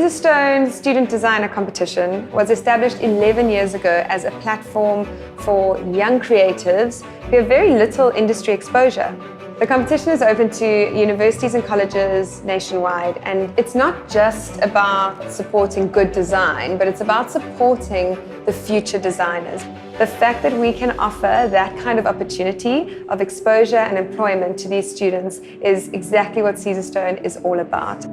Caesarstone Student Designer Competition was established 11 years ago as a platform for young creatives who have very little industry exposure. The competition is open to universities and colleges nationwide, and it's not just about supporting good design, but it's about supporting the future designers. The fact that we can offer that kind of opportunity of exposure and employment to these students is exactly what Caesarstone is all about.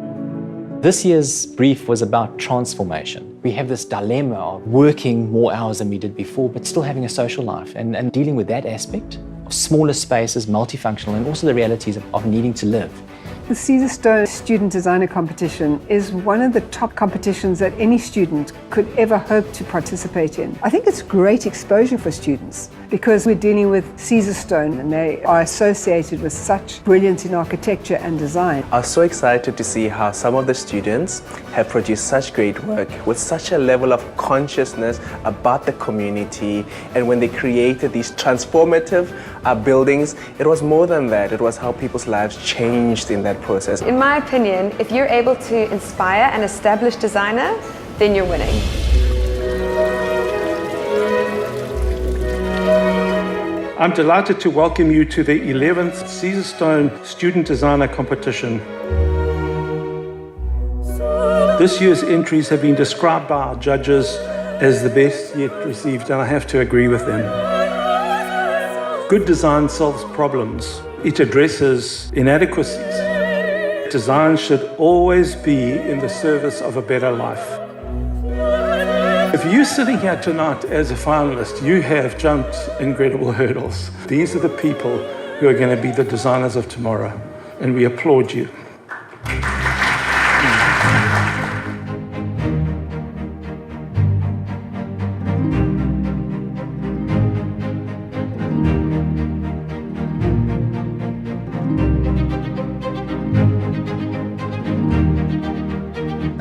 This year's brief was about transformation. We have this dilemma of working more hours than we did before, but still having a social life and dealing with that aspect of smaller spaces, multifunctional, and also the realities of needing to live. The Caesarstone Student Designer Competition is one of the top competitions that any student could ever hope to participate in. I think it's great exposure for students because we're dealing with Caesarstone and they are associated with such brilliance in architecture and design. I was so excited to see how some of the students have produced such great work with such a level of consciousness about the community, and when they created these transformative buildings, it was more than that. It was how people's lives changed in that process. In my opinion, if you're able to inspire an established designer, then you're winning. I'm delighted to welcome you to the 11th Caesarstone Student Designer Competition. This year's entries have been described by our judges as the best yet received, and I have to agree with them. Good design solves problems. It addresses inadequacies. Design should always be in the service of a better life. If you're sitting here tonight as a finalist, you have jumped incredible hurdles. These are the people who are going to be the designers of tomorrow, and we applaud you.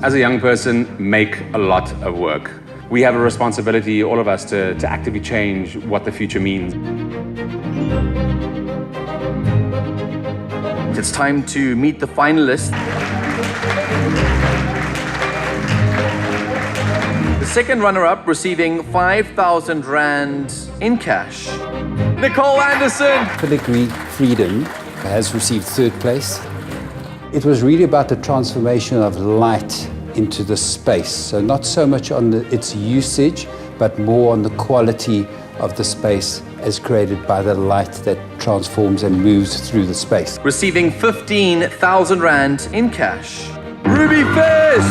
As a young person, make a lot of work. We have a responsibility, all of us, to actively change what the future means. It's time to meet the finalists. The second runner-up receiving 5,000 Rand in cash. Nicole Anderson. Filigree Freedom has received third place. It was really about the transformation of light into the space. So not so much on its usage, but more on the quality of the space as created by the light that transforms and moves through the space. Receiving 15,000 Rand in cash. Ruby Fish!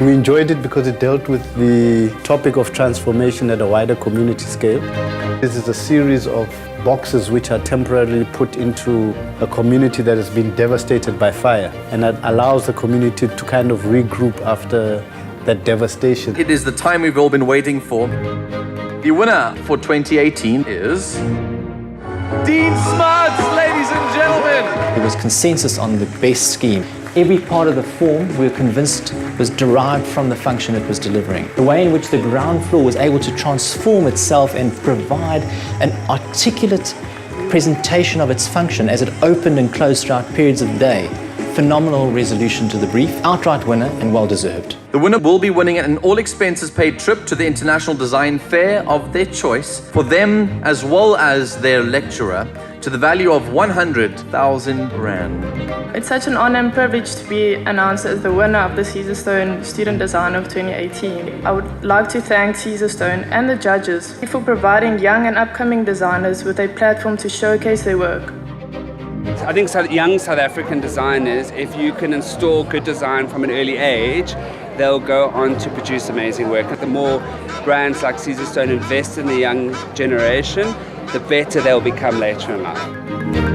We enjoyed it because it dealt with the topic of transformation at a wider community scale. This is a series of boxes which are temporarily put into a community that has been devastated by fire, and that allows the community to kind of regroup after that devastation. It is the time we've all been waiting for. The winner for 2018 is Dean Smuts, ladies and gentlemen. There was consensus on the best scheme. Every part of the form, we were convinced, was derived from the function it was delivering. The way in which the ground floor was able to transform itself and provide an articulate presentation of its function as it opened and closed throughout periods of the day. Phenomenal resolution to the brief, outright winner and well deserved. The winner will be winning an all-expenses-paid trip to the International Design Fair of their choice for them as well as their lecturer, to the value of 100,000 Rand. It's such an honor and privilege to be announced as the winner of the Caesarstone Student Designer of 2018. I would like to thank Caesarstone and the judges for providing young and upcoming designers with a platform to showcase their work. I think young South African designers, if you can install good design from an early age, they'll go on to produce amazing work. The more brands like Caesarstone invest in the young generation, the better they'll become later in life.